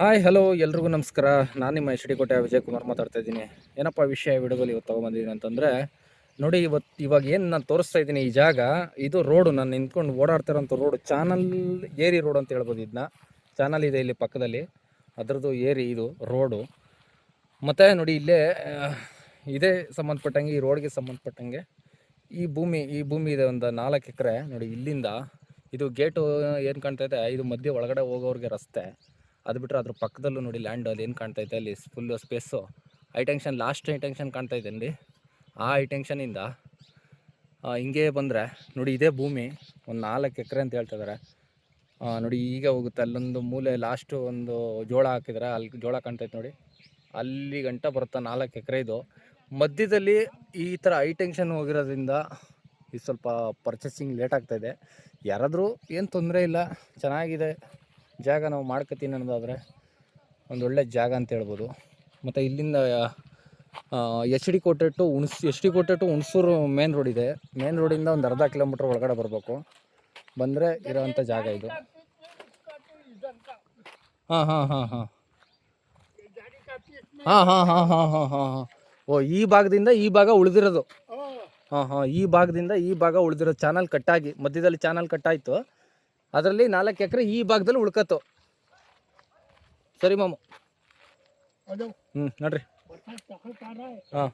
Hi hello ಎಲ್ರಿಗೂ ನಮಸ್ಕಾರ. ನಾನು ನಿಮ್ಮ ಎಚ್ ಡಿ ಕೋಟೆ ವಿಜಯ್ ಕುಮಾರ್ ಮಾತಾಡ್ತಾ ಇದ್ದೀನಿ. ಏನಪ್ಪ ವಿಷಯ ವಿಡಿಯೋದಲ್ಲಿ ಇವತ್ತು ತೊಗೊಂಬಂದಿದ್ದೀನಿ ಅಂತಂದರೆ, ನೋಡಿ ಇವಾಗ ಏನು ನಾನು ತೋರಿಸ್ತಾ ಇದ್ದೀನಿ ಈ ಜಾಗ, ಇದು ರೋಡು, ನಾನು ನಿಂತ್ಕೊಂಡು ಓಡಾಡ್ತಿರೋಂಥ ರೋಡು, ಚಾನಲ್ ಏರಿ ರೋಡ್ ಅಂತ ಹೇಳ್ಬೋದು. ಇದನ್ನ ಚಾನಲ್ ಇದೆ ಇಲ್ಲಿ ಪಕ್ಕದಲ್ಲಿ, ಅದರದ್ದು ಏರಿ ಇದು ರೋಡು. ಮತ್ತು ನೋಡಿ ಇಲ್ಲೇ ಇದೇ ಸಂಬಂಧಪಟ್ಟಂಗೆ, ಈ ರೋಡ್ಗೆ ಸಂಬಂಧಪಟ್ಟಂಗೆ ಈ ಭೂಮಿ ಇದೆ, ಒಂದು 4 ಎಕರೆ. ನೋಡಿ ಇಲ್ಲಿಂದ ಇದು ಗೇಟು ಏನು ಕಾಣ್ತಾ ಇದೆ, ಇದು ಮಧ್ಯೆ ಒಳಗಡೆ ಹೋಗೋರಿಗೆ ರಸ್ತೆ. ಅದು ಬಿಟ್ಟರೆ ಅದ್ರ ಪಕ್ಕದಲ್ಲೂ ನೋಡಿ ಲ್ಯಾಂಡ್, ಅಲ್ಲಿ ಏನು ಕಾಣ್ತೈತೆ ಅಲ್ಲಿ full space high tension, last high tension ಕಾಣ್ತಾ ಇದೆ ನೋಡಿ. ಆ ಹೈಟೆನ್ಷನಿಂದ ಹಿಂಗೆ ಬಂದರೆ ನೋಡಿ ಇದೇ ಭೂಮಿ ಒಂದು 4 ಎಕರೆ ಅಂತ ಹೇಳ್ತಿದ್ದಾರೆ. ನೋಡಿ ಈಗ ಹೋಗುತ್ತೆ ಅಲ್ಲೊಂದು ಮೂಲೆ ಲಾಸ್ಟು ಒಂದು ಜೋಳ ಹಾಕಿದ್ದಾರೆ, ಅಲ್ಲಿ ಜೋಳ ಕಾಣ್ತೈತೆ ನೋಡಿ, ಅಲ್ಲಿ ಗಂಟ ಬರುತ್ತೆ 4 ಎಕರೆ. ಇದು ಮಧ್ಯದಲ್ಲಿ ಈ ಥರ ಹೈಟೆನ್ಷನ್ ಹೋಗಿರೋದ್ರಿಂದ ಇದು ಸ್ವಲ್ಪ ಪರ್ಚೇಸಿಂಗ್ ಲೇಟ್ ಆಗ್ತಾಯಿದೆ. ಯಾರಾದರೂ ಏನು ತೊಂದರೆ ಇಲ್ಲ, ಚೆನ್ನಾಗಿದೆ ಜಾಗ, ನಾವು ಮಾಡ್ಕೊತೀನಿ ಅನ್ನೋದಾದರೆ ಒಂದೊಳ್ಳೆ ಜಾಗ ಅಂತ ಹೇಳ್ಬೋದು. ಮತ್ತು ಇಲ್ಲಿಂದ ಎಚ್ ಡಿ ಕೋಟೆ ಟು ಹುಣಸೂರು ಮೇನ್ ರೋಡ್ ಇದೆ. ಮೇನ್ ರೋಡಿಂದ ಒಂದು ಅರ್ಧ ಕಿಲೋಮೀಟ್ರ್ ಒಳಗಡೆ ಬರಬೇಕು, ಬಂದರೆ ಇರೋವಂಥ ಜಾಗ ಇದು. ಹಾಂ ಹಾಂ ಹಾಂ ಹಾಂ ಹಾಂ ಹಾಂ ಹಾಂ ಹಾಂ ಹಾಂ ಹಾಂ ಹಾಂ ಓ, ಈ ಭಾಗದಿಂದ ಈ ಭಾಗ ಉಳಿದಿರೋದು. ಹಾಂ ಹಾಂ ಈ ಭಾಗದಿಂದ ಈ ಭಾಗ ಉಳಿದಿರೋದು, ಚಾನಲ್ ಕಟ್ಟಾಗಿ ಮಧ್ಯದಲ್ಲಿ ಚಾನಲ್ ಕಟ್ಟಾಯಿತು, ಅದರಲ್ಲಿ 4 ಎಕರೆ ಈ ಭಾಗದಲ್ಲಿ ಉಳ್ಕತ್ತು. ಸರಿ ಮಾಮು, ನೋಡ್ರಿ. ಹಾಂ